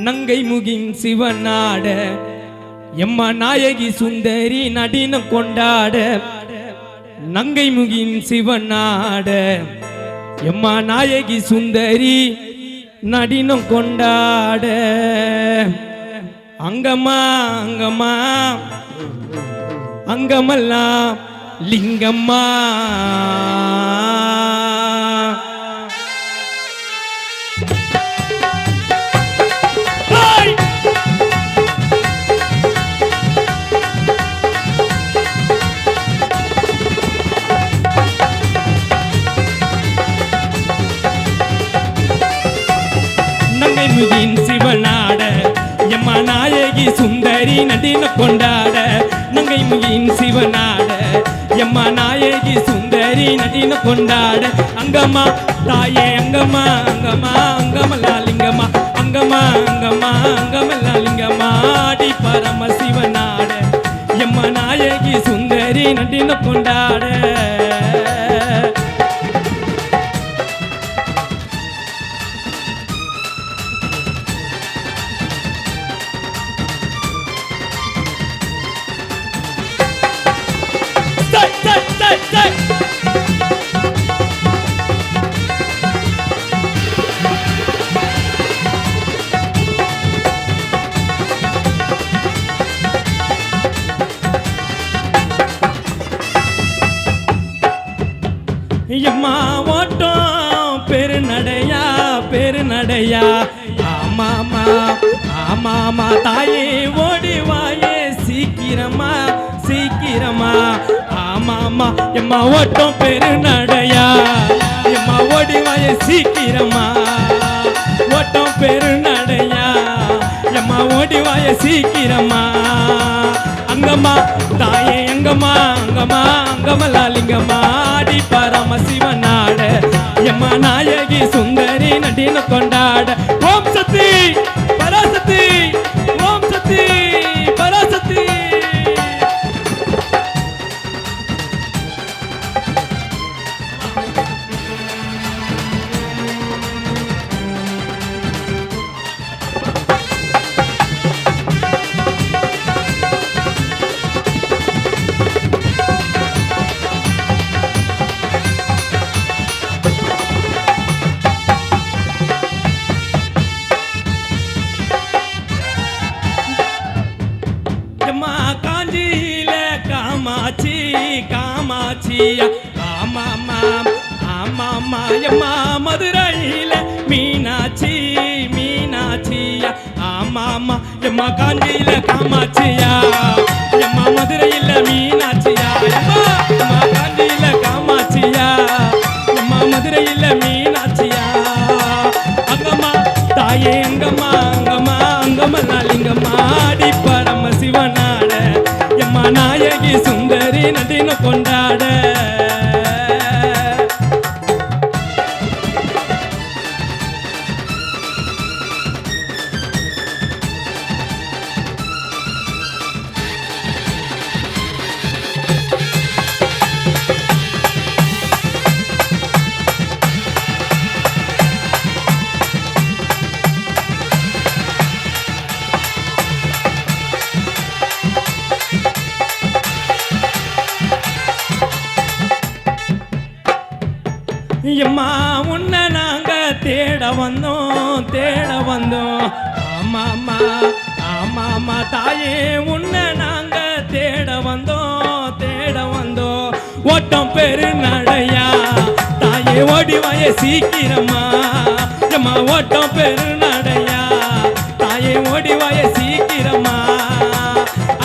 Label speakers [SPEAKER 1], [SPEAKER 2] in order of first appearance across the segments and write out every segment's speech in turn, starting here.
[SPEAKER 1] நங்கை முகின் சிவனாட எம்மா நாயகி சுந்தரி நடின கொண்டாட நங்கை முகின் சிவனாட எம்மா நாயகி சுந்தரி நடினம் கொண்டாட அங்கம்மா அங்கம்மா அங்கமெல்லாம் லிங்கம்மா முகின் சிவனாட எம்மா நாயகி சுந்தரி நடின கொண்டாட நங்கை முகின் சிவனாட எம்மா நாயகி சுந்தரி நடின கொண்டாட அங்கம்மா தாயே அங்கம்மா அங்கம்மா அங்கமல்லா லிங்கம்மா அங்கம்மா அங்கம்மா அங்கமல்லா லிங்கம்மா ஆடி பரம சிவனாட எம்மா நாயகி சுந்தரி நடின கொண்டாட எம்மா ஓட்டம் பெருநடையா பெருநடையா ஆமாமா ஆமாமா தாயே ஓடி வாயே சீக்கிரமா சீக்கிரமா ஆமாமா எம்மா ஓட்டம் பெருநடையா எம்மா ஓடி வாயே சீக்கிரமா ஓட்டம் பெருநடையா எம்மா ஓடி வாயே சீக்கிரமா அங்கம்மா தாயே அங்கம்மா அங்கம்மா அங்கமல்லா லிங்கம்மா ஆடி பரம சிவனாட எம்மா நாயகி சுந்தரி நடின கொண்டாட ஓம் சக்தி பராசக்தி ஓம் சக்தி பராசக்தி காஞ்சியில காமாட்சி காமாட்சியா ஆமாமா ஆமாமா எம்மா மதுரையில மீனாட்சி மீனாட்சியா ஆமாமா எம்மா காஞ்சியில காமாட்சியா எம்மா மதுரையில மீனாட்சியா எம்மா காஞ்சியில காமாட்சியா எம்மா மதுரையில மீனாட்சியா அங்கம்மா தாயே அங்கம்மா அங்கம்மா அங்கமல்லா லிங்கம்மா ஆடி பரம சிவனாட எம்மா நாயகி சுந்தரி நடின கொண்டாட எம்மா உன்னை நாங்க தேட வந்தோம் ஆமாமா ஆமாமா தாயே உன்னை நாங்க தேட வந்தோம் ஓட்டம் பெருநடையா தாயே ஓடி வாயே சீக்கிரமா எம்மா ஓட்டம் பெருநடையா தாயே ஓடி வாயே சீக்கிரமா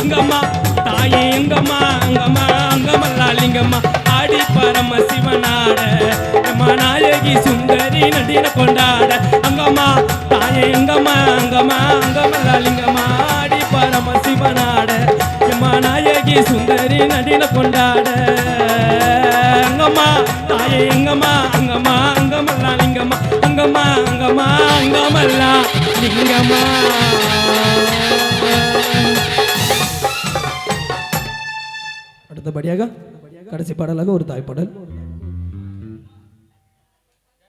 [SPEAKER 1] அங்கம்மா தாயே அங்கம்மா அங்கம்மா அங்கமல்லா லிங்கம்மா ஆடி பரம சிவனாட எம்மா நாயகி சுந்தரி நடின கொண்டாட அங்கம்மா தாயே அங்கம்மா அங்கம்மா அங்கமல்லா லிங்கம்மா ஆடி பரம சிவனாட எம்மா நாயகி சுந்தரி நடின கொண்டாட அங்கம்மா தாயே அங்கம்மா அங்கம்மா அங்கமல்லா லிங்கம்மா அங்கம்மா அங்கம்மா அங்கமல்லா லிங்கம்மா அடுத்தபடியாக கடைசி பாடலாக ஒரு தாய்ப்பாடல்.